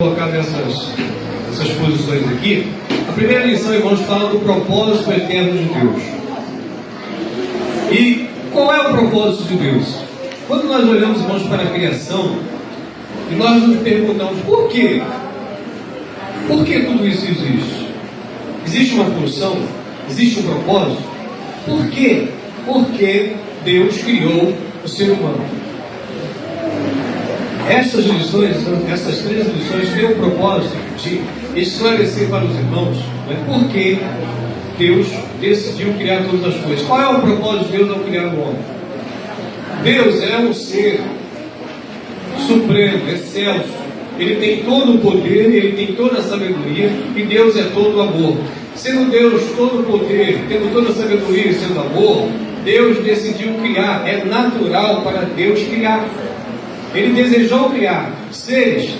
Colocar essas posições aqui. A primeira lição, irmãos, fala do propósito eterno de Deus. E qual é o propósito de Deus? Quando nós olhamos, irmãos, para a criação e nós nos perguntamos por quê? Por que tudo isso existe? Existe uma função? Existe um propósito? Por quê? Porque Deus criou o ser humano. Essas três lições têm o propósito de esclarecer para os irmãos, né, por que Deus decidiu criar todas as coisas. Qual é o propósito de Deus ao criar o homem? Deus é um ser supremo, excelso. Ele tem todo o poder, ele tem toda a sabedoria, e Deus é todo o amor. Sendo Deus todo o poder, tendo toda a sabedoria e sendo amor, Deus decidiu criar. É natural para Deus criar. Ele desejou criar seres,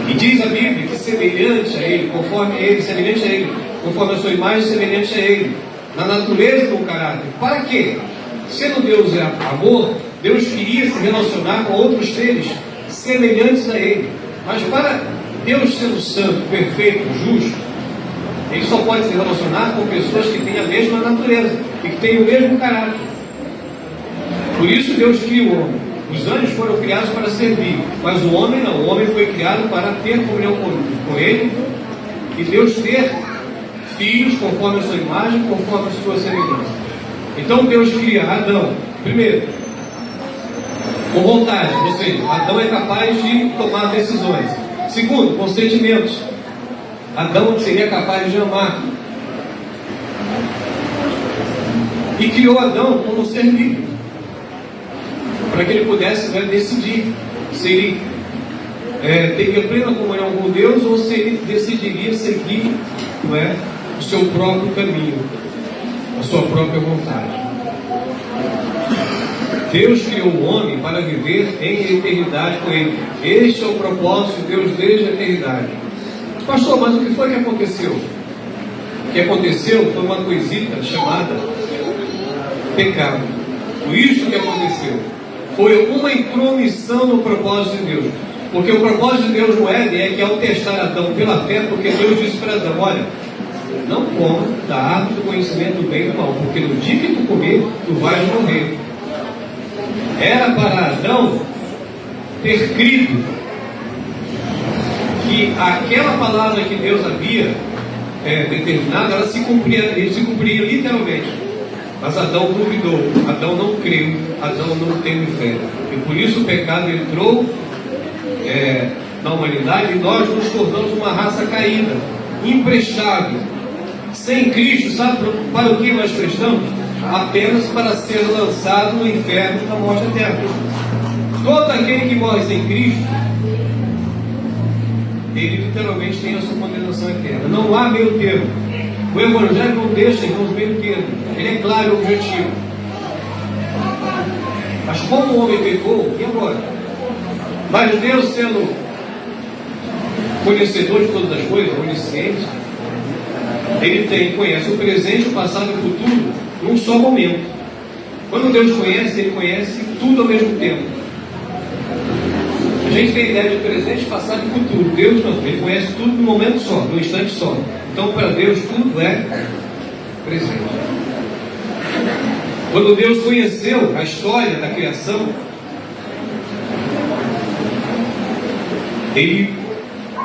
e diz a Bíblia que semelhante a Ele, conforme Ele, semelhante a Ele, conforme a sua imagem, semelhante a Ele, na natureza e no caráter. Para quê? Sendo Deus é amor, Deus queria se relacionar com outros seres semelhantes a Ele. Mas para Deus sendo santo, perfeito, justo, Ele só pode se relacionar com pessoas que têm a mesma natureza e que têm o mesmo caráter. Por isso Deus criou o homem. Os anjos foram criados para servir, mas o homem não. O homem foi criado para ter comunhão com ele, e Deus ter filhos conforme a sua imagem, conforme a sua semelhança. Então Deus cria Adão, primeiro, com vontade, ou seja, Adão é capaz de tomar decisões. Segundo, com sentimentos. Adão seria capaz de amar. E criou Adão como um ser livre, para que ele pudesse decidir se ele teria plena comunhão com Deus ou se ele decidiria seguir o seu próprio caminho, a sua própria vontade. Deus criou o homem para viver em eternidade com Ele. Este é o propósito de Deus desde a eternidade. Pastor, mas o que foi que aconteceu? O que aconteceu foi uma coisita chamada pecado. Foi isso que aconteceu. Foi uma intromissão no propósito de Deus. Porque o propósito de Deus no Éden é que ao testar Adão pela fé, porque Deus disse para Adão: olha, não coma da árvore do conhecimento do bem e do mal, porque no dia que tu comer, tu vais morrer. Era para Adão ter crido que aquela palavra que Deus havia determinado, ela se cumpria literalmente. Mas Adão duvidou, Adão não creu, Adão não teve fé. E por isso o pecado entrou na humanidade, e nós nos tornamos uma raça caída, imprestável, sem Cristo. Sabe para o que nós prestamos? Apenas para ser lançado no inferno da morte eterna. Todo aquele que morre sem Cristo, ele literalmente tem a sua condenação eterna. Não há meio termo. O Evangelho não deixa, irmãos, meio termo. Ele é claro e objetivo. Mas como o homem pecou, e agora? Mas Deus, sendo conhecedor de todas as coisas, onisciente, Ele conhece o presente, o passado e o futuro num só momento. Quando Deus conhece, Ele conhece tudo ao mesmo tempo. A gente tem ideia de presente, passado e futuro. Deus não, Ele conhece tudo num momento só, num instante só. Então para Deus tudo é presente. Quando Deus conheceu a história da criação,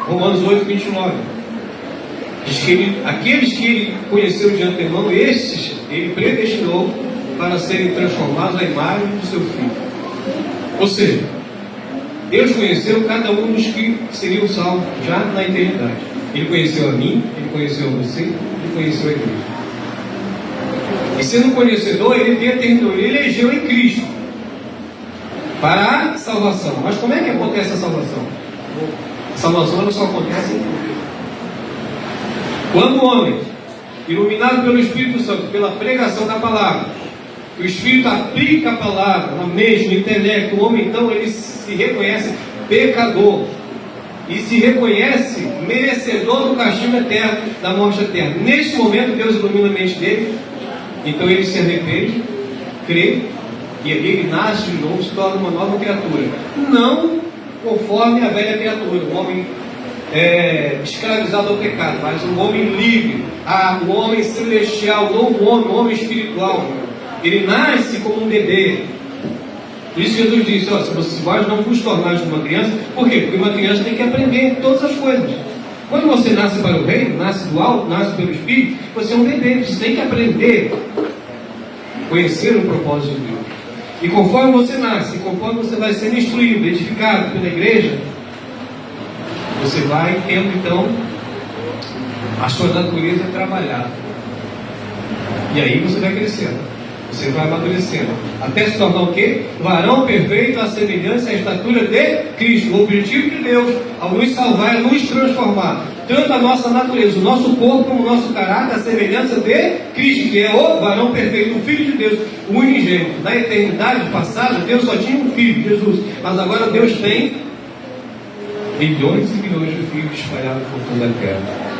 Romanos 8, 29, diz que aqueles que Ele conheceu de antemão, esses Ele predestinou para serem transformados à imagem do seu Filho. Ou seja, Deus conheceu cada um dos que seriam salvos já na eternidade. Ele conheceu a mim, Ele conheceu a você, Ele conheceu a igreja. E sendo conhecedor, Ele determinou, Ele elegeu em Cristo para a salvação. Mas como é que acontece a salvação? A salvação não só acontece em Cristo. Quando o homem, iluminado pelo Espírito Santo, pela pregação da palavra, o Espírito aplica a palavra na mente, no intelecto, o homem então ele se reconhece pecador e se reconhece merecedor do castigo eterno, da morte eterna. Neste momento Deus ilumina a mente dele, então ele se arrepende, crê, e ali ele nasce de novo, se torna uma nova criatura. Não conforme a velha criatura, um homem escravizado ao pecado, mas um homem livre, um homem celestial, um novo homem, um homem espiritual. Ele nasce como um bebê. Por isso Jesus disse, se vós não vos tornares como uma criança, por quê? Porque uma criança tem que aprender todas as coisas. Quando você nasce para o reino, nasce do alto, nasce pelo Espírito, você é um bebê, você tem que aprender, conhecer o propósito de Deus. E conforme você nasce, conforme você vai sendo instruído, edificado pela igreja, você vai tendo então a sua natureza trabalhada. E aí você vai crescendo. Você vai amadurecendo. Até se tornar o quê? Varão perfeito, à semelhança e à estatura de Cristo. O objetivo de Deus, ao nos salvar, é nos transformar. Tanto a nossa natureza, o nosso corpo, como o nosso caráter, a semelhança de Cristo, que é o varão perfeito, o Filho de Deus, o unigênito. Na eternidade passada, Deus só tinha um filho, Jesus. Mas agora Deus tem milhões e milhões de filhos espalhados por toda a terra.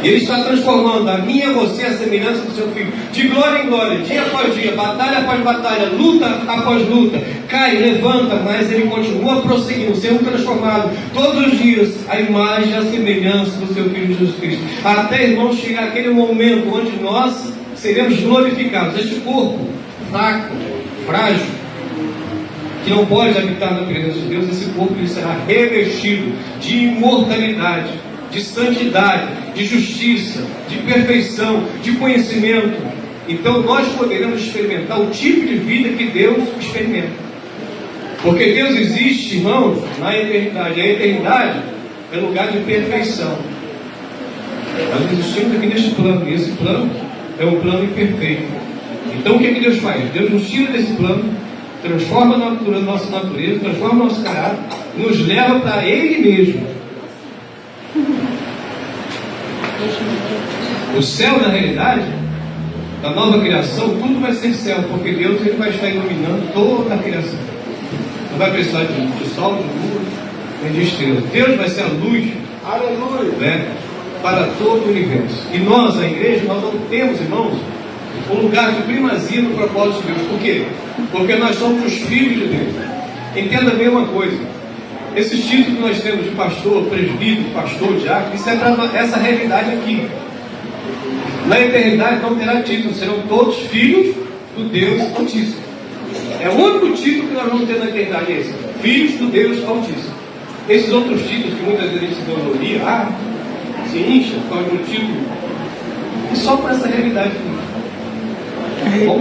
E Ele está transformando a mim e a você a semelhança do seu Filho, de glória em glória, dia após dia, batalha após batalha, luta após luta, cai, levanta, mas Ele continua prosseguindo, sendo transformado todos os dias a imagem e a semelhança do seu Filho Jesus Cristo, até, irmãos, chegar aquele momento onde nós seremos glorificados. Este corpo fraco, frágil, que não pode habitar na presença de Deus, esse corpo ele será revestido de imortalidade, de santidade, de justiça, de perfeição, de conhecimento. Então nós poderemos experimentar o tipo de vida que Deus experimenta. Porque Deus existe, irmãos, na eternidade. A eternidade é lugar de perfeição. Nós existimos aqui neste plano, e esse plano é um plano imperfeito. Então o que Deus faz? Deus nos tira desse plano, transforma a nossa natureza, transforma o nosso caráter, nos leva para Ele mesmo. O céu, na realidade, da nova criação, tudo vai ser céu, porque Deus ele vai estar iluminando toda a criação. Não vai precisar de sol, de lua, nem de estrela. Deus vai ser a luz, aleluia, né, para todo o universo. E nós, a igreja, nós não temos, irmãos, um lugar de primazia no propósito de Deus. Por quê? Porque nós somos os filhos de Deus. Entenda bem uma coisa. Esse título que nós temos de pastor, presbítero, pastor, diácono, isso é para essa realidade aqui. Na eternidade não terá título, serão todos filhos do Deus Altíssimo. É o único título que nós vamos ter na eternidade, esse. Filhos do Deus Altíssimo. Esses outros títulos que muitas vezes a gente se gloria, se incha por causa do título, é só para essa realidade aqui.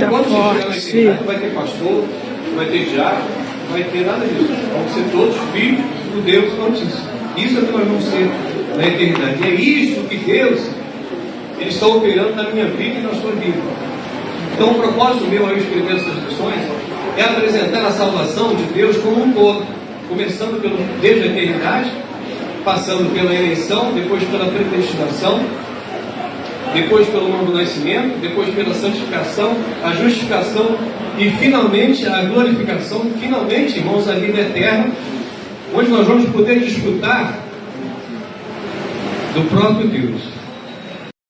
Quando chegar na eternidade, não vai ter pastor, não vai ter diácono, não vai ter nada disso. Vamos ser todos filhos do Deus Altíssimo. Isso é que nós vamos ser na eternidade. E é isso que Deus Ele está operando na minha vida e na sua vida. Então o propósito meu ao escrever essas lições é apresentar a salvação de Deus como um todo, começando desde a eternidade, passando pela eleição, depois pela predestinação, depois pelo novo nascimento, depois pela santificação, a justificação e finalmente a glorificação, finalmente, irmãos, a vida eterna, onde nós vamos poder desfrutar do próprio Deus.